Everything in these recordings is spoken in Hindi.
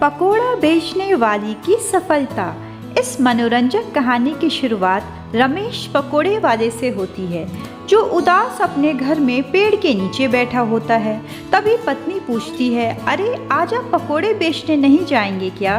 पकोड़ा बेचने वाली की सफलता। इस मनोरंजक कहानी की शुरुआत रमेश पकोड़े वाले से होती है, जो उदास अपने घर में पेड़ के नीचे बैठा होता है। तभी पत्नी पूछती है, अरे आज आप पकोड़े बेचने नहीं जाएंगे क्या?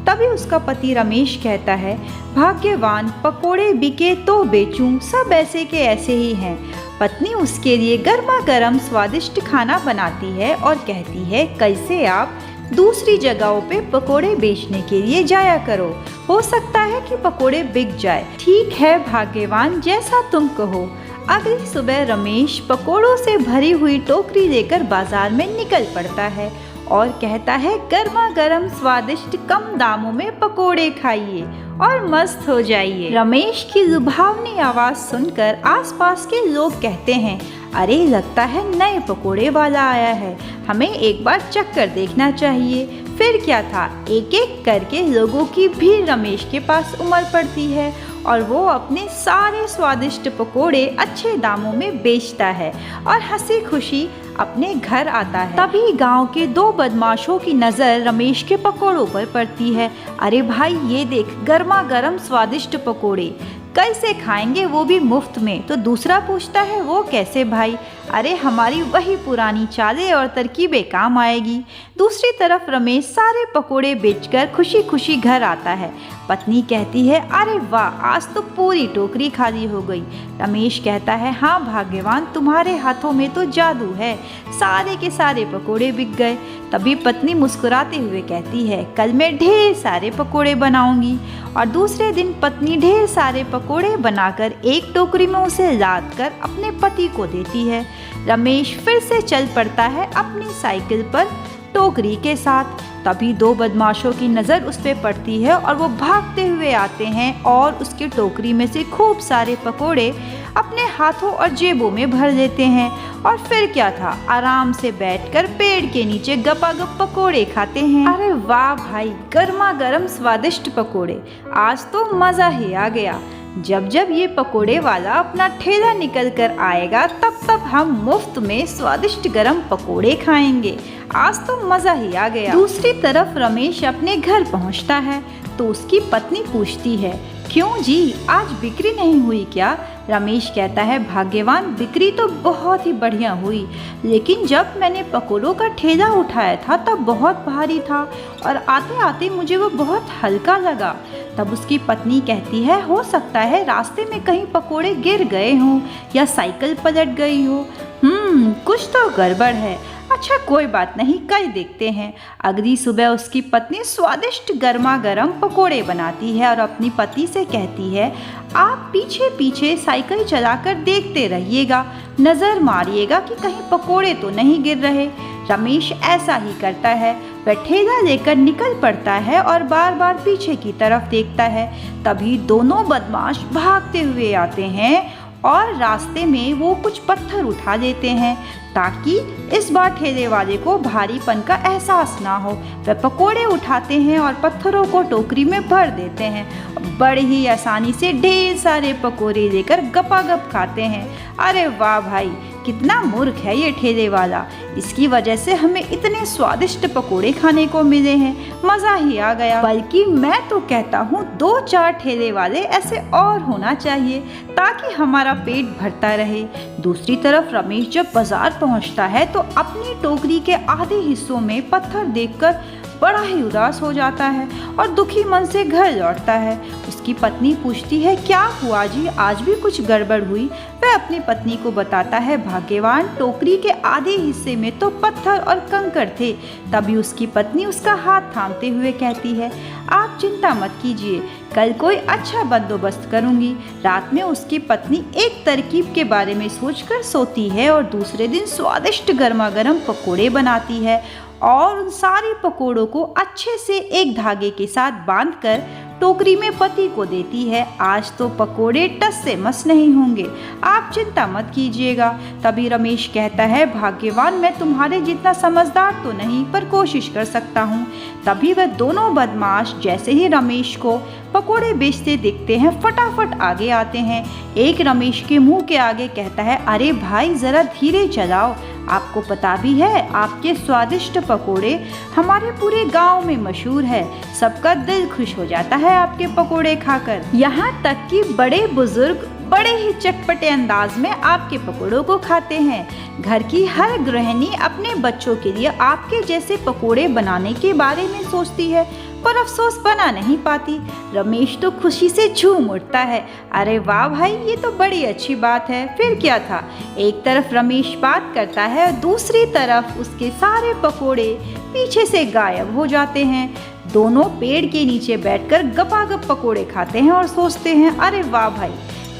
तभी उसका पति रमेश कहता है, भाग्यवान, पकोड़े बिके तो बेचूं, सब ऐसे के ऐसे ही हैं। पत्नी उसके लिए गर्मा गर्म स्वादिष्ट खाना बनाती है और कहती है, कैसे आप दूसरी जगहों पे पकोड़े बेचने के लिए जाया करो, हो सकता है कि पकोड़े बिक जाए। ठीक है भाग्यवान, जैसा तुम कहो। अगली सुबह रमेश पकोड़ों से भरी हुई टोकरी लेकर बाजार में निकल पड़ता है और कहता है, गर्मा गर्म स्वादिष्ट कम दामों में पकोड़े खाइए और मस्त हो जाइए। रमेश की लुभावनी आवाज सुनकर आसपास के लोग कहते हैं, अरे लगता है नए पकोड़े वाला आया है, हमें एक बार चक्कर देखना चाहिए। फिर क्या था, एक एक करके लोगों की भीड़ रमेश के पास उमड़ पड़ती है और वो अपने सारे स्वादिष्ट पकोड़े अच्छे दामों में बेचता है और हंसी खुशी अपने घर आता है। तभी गांव के दो बदमाशों की नज़र रमेश के पकोड़ों पर पड़ती है। अरे भाई ये देख, गर्मा गर्म स्वादिष्ट पकोड़े, कैसे खाएंगे वो भी मुफ्त में? तो दूसरा पूछता है, वो कैसे भाई? अरे हमारी वही पुरानी चालें और तरकीबें काम आएगी। दूसरी तरफ रमेश सारे पकोड़े बेचकर खुशी खुशी घर आता है। पत्नी कहती है, अरे वाह, आज तो पूरी टोकरी खाली हो गई। रमेश कहता है, हाँ भाग्यवान, तुम्हारे हाथों में तो जादू है, सारे के सारे पकोड़े बिक गए। तभी पत्नी मुस्कुराते हुए कहती है, कल मैं ढेर सारे पकोड़े बनाऊंगी। और दूसरे दिन पत्नी ढेर सारे पकोड़े बनाकर एक टोकरी में उसे लाद कर अपने पति को देती है। रमेश फिर से चल पड़ता है अपनी साइकिल पर टोकरी के साथ। तभी दो बदमाशों की नज़र उस पर पड़ती है और वो भागते हुए आते हैं और उसकी टोकरी में से खूब सारे पकोड़े अपने हाथों और जेबों में भर लेते हैं। और फिर क्या था, आराम से बैठकर पेड़ के नीचे गपागप पकोड़े खाते हैं। अरे वाह भाई, गर्मा गर्म स्वादिष्ट पकोड़े, आज तो मज़ा ही आ गया। जब जब ये पकोड़े वाला अपना ठेला निकल कर आएगा, तब तब हम मुफ्त में स्वादिष्ट गरम पकोड़े खाएंगे। आज तो मज़ा ही आ गया। दूसरी तरफ रमेश अपने घर पहुंचता है तो उसकी पत्नी पूछती है, क्यों जी, आज बिक्री नहीं हुई क्या? रमेश कहता है, भाग्यवान, बिक्री तो बहुत ही बढ़िया हुई, लेकिन जब मैंने पकोड़ों का ठेला उठाया था तब बहुत भारी था और आते आते मुझे वो बहुत हल्का लगा। तब उसकी पत्नी कहती है, हो सकता है रास्ते में कहीं पकोड़े गिर गए हों या साइकिल पलट गई हो। कुछ तो गड़बड़ है। अच्छा कोई बात नहीं, कल देखते हैं। अगली सुबह उसकी पत्नी स्वादिष्ट गर्मा गर्म पकोड़े बनाती है और अपनी पति से कहती है, आप पीछे पीछे साइकिल चलाकर देखते रहिएगा, नज़र मारिएगा कि कहीं पकोड़े तो नहीं गिर रहे। रमेश ऐसा ही करता है। वह ठेला लेकर निकल पड़ता है और बार बार पीछे की तरफ देखता है। तभी दोनों बदमाश भागते हुए आते हैं और रास्ते में वो कुछ पत्थर उठा लेते हैं ताकि इस बार ठेले वाले को भारीपन का एहसास ना हो। वे पकोड़े उठाते हैं और पत्थरों को टोकरी में भर देते हैं। बड़ी ही आसानी से ढेर सारे पकोड़े लेकर गपागप खाते हैं। अरे वाह भाई, कितना मूर्ख है ये ठेले वाला, इसकी वजह से हमें इतने स्वादिष्ट पकोड़े खाने को मिले हैं, मज़ा ही आ गया। बल्कि मैं तो कहता हूँ 2-4 ठेले वाले ऐसे और होना चाहिए ताकि हमारा पेट भरता रहे। दूसरी तरफ रमेश जब बाजार पहुँचता है तो अपनी टोकरी के आधे हिस्सों में पत्थर देखकर बड़ा ही उदास हो जाता है और दुखी मन से घर लौटता है। उसकी पत्नी पूछती है, क्या हुआ जी, आज भी कुछ गड़बड़ हुई? वह अपनी पत्नी को बताता है, भाग्यवान, टोकरी के आधे हिस्से में तो पत्थर और कंकड़ थे। तभी उसकी पत्नी उसका हाथ थामते हुए कहती है, आप चिंता मत कीजिए, कल कोई अच्छा बंदोबस्त करूंगी। रात में उसकी पत्नी एक तरकीब के बारे में सोचकर सोती है और दूसरे दिन स्वादिष्ट गर्मा गर्म पकोड़े बनाती है और उन सारे पकोड़ों को अच्छे से एक धागे के साथ बांधकर टोकरी में पति को देती है। आज तो पकोड़े टस से मस नहीं होंगे, आप चिंता मत कीजिएगा। तभी रमेश कहता है, भाग्यवान, मैं तुम्हारे जितना समझदार तो नहीं पर कोशिश कर सकता हूँ। तभी वह दोनों बदमाश जैसे ही रमेश को पकोड़े बेचते दिखते हैं, फटाफट आगे आते हैं। एक रमेश के मुंह के आगे कहता है, अरे भाई ज़रा धीरे चलाओ, आपको पता भी है, आपके स्वादिष्ट पकोड़े हमारे पूरे गांव में मशहूर है। सबका दिल खुश हो जाता है आपके पकोड़े खाकर। यहाँ तक कि बड़े बुजुर्ग बड़े ही चटपटे अंदाज में आपके पकोड़ों को खाते हैं। घर की हर गृहिणी अपने बच्चों के लिए आपके जैसे पकोड़े बनाने के बारे में सोचती है, पर अफसोस बना नहीं पाती। रमेश तो खुशी से झूम उठता है। अरे वाह भाई, ये तो बड़ी अच्छी बात है। फिर क्या था, एक तरफ रमेश बात करता है और दूसरी तरफ उसके सारे पकोड़े पीछे से गायब हो जाते हैं। दोनों पेड़ के नीचे बैठकर गपागप पकोड़े खाते हैं और सोचते हैं, अरे वाह भाई,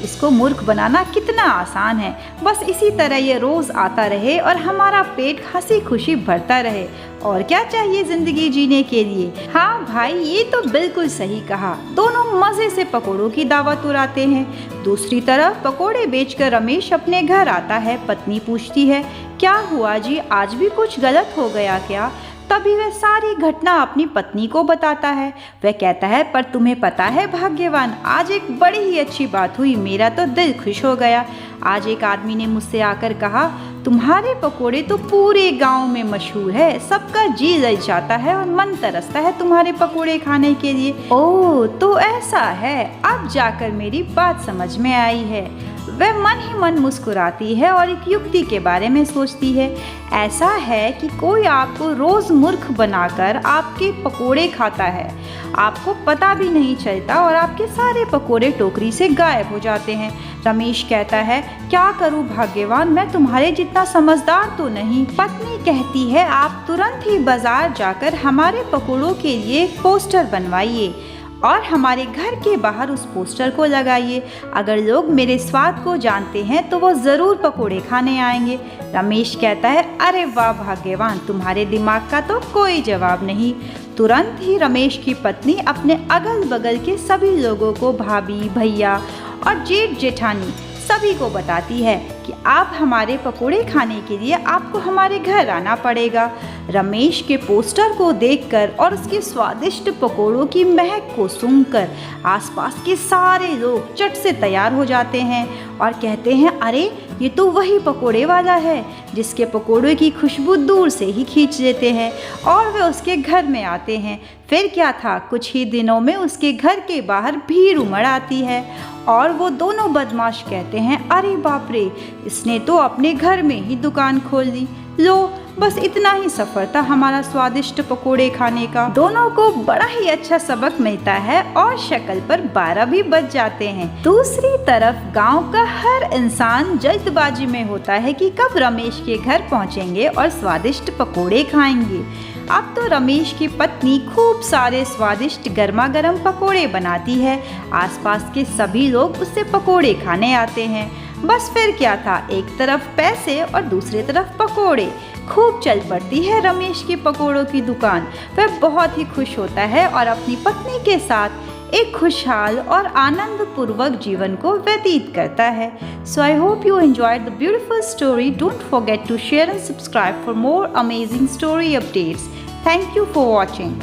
इसको मूर्ख बनाना कितना आसान है। बस इसी तरह ये रोज आता रहे और हमारा पेट हंसी खुशी भरता रहे। और क्या चाहिए जिंदगी जीने के लिए। हाँ भाई, ये तो बिल्कुल सही कहा। दोनों मजे से पकोड़ों की दावत उड़ाते हैं। दूसरी तरफ पकोड़े बेचकर रमेश अपने घर आता है। पत्नी पूछती है, क्या हुआ जी, आज भी कुछ गलत हो गया क्या? तभी वह सारी घटना अपनी पत्नी को बताता है। वह कहता है, पर तुम्हें पता है भाग्यवान, आज एक बड़ी ही अच्छी बात हुई। मेरा तो दिल खुश हो गया। आज एक आदमी ने मुझसे आकर कहा, तुम्हारे पकोड़े तो पूरे गांव में मशहूर है। सबका जी ललचाता है और मन तरसता है तुम्हारे पकोड़े खाने के लिए। ओह, तो ऐसा है। अब जाकर मेरी बात समझ में आई है। वह मन ही मन मुस्कुराती है और एक युक्ति के बारे में सोचती है। ऐसा है कि कोई आपको रोज मूर्ख बनाकर आपके पकोड़े खाता है, आपको पता भी नहीं चलता और आपके सारे पकोड़े टोकरी से गायब हो जाते हैं। रमेश कहता है, क्या करूं भाग्यवान, मैं तुम्हारे जितना समझदार तो नहीं। पत्नी कहती है, आप तुरंत ही बाजार जाकर हमारे पकोड़ों के लिए एक पोस्टर बनवाइए और हमारे घर के बाहर उस पोस्टर को लगाइए। अगर लोग मेरे स्वाद को जानते हैं तो वो ज़रूर पकोड़े खाने आएंगे। रमेश कहता है, अरे वाह भाग्यवान, तुम्हारे दिमाग का तो कोई जवाब नहीं। तुरंत ही रमेश की पत्नी अपने अगल बगल के सभी लोगों को, भाभी, भैया और जेठ जेठानी सभी को बताती है कि आप हमारे पकोड़े खाने के लिए आपको हमारे घर आना पड़ेगा। रमेश के पोस्टर को देखकर और उसके स्वादिष्ट पकोड़ों की महक को सूंघकर आसपास के सारे लोग चट से तैयार हो जाते हैं और कहते हैं, अरे ये तो वही पकोड़े वाला है जिसके पकोड़े की खुशबू दूर से ही खींच लेते हैं। और वे उसके घर में आते हैं। फिर क्या था, कुछ ही दिनों में उसके घर के बाहर भीड़ उमड़ आती है और वो दोनों बदमाश कहते हैं, अरे बाप रे, इसने तो अपने घर में ही दुकान खोल ली। लो, बस इतना ही सफर था हमारा स्वादिष्ट पकोड़े खाने का। दोनों को बड़ा ही अच्छा सबक मिलता है और शक्ल पर 12 भी बज जाते हैं। दूसरी तरफ गांव का हर इंसान जल्दबाजी में होता है कि कब रमेश के घर पहुंचेंगे और स्वादिष्ट पकोड़े खाएंगे। अब तो रमेश की पत्नी खूब सारे स्वादिष्ट गर्मा गर्म पकोड़े बनाती है। आसपास के सभी लोग उससे पकोड़े खाने आते हैं। बस फिर क्या था, एक तरफ पैसे और दूसरी तरफ पकोड़े। खूब चल पड़ती है रमेश की पकोड़ों की दुकान। वह बहुत ही खुश होता है और अपनी पत्नी के साथ एक खुशहाल और आनंद पूर्वक जीवन को व्यतीत करता है। So I hope you enjoyed the beautiful story. Don't forget to share and subscribe for more amazing story updates. Thank you for watching.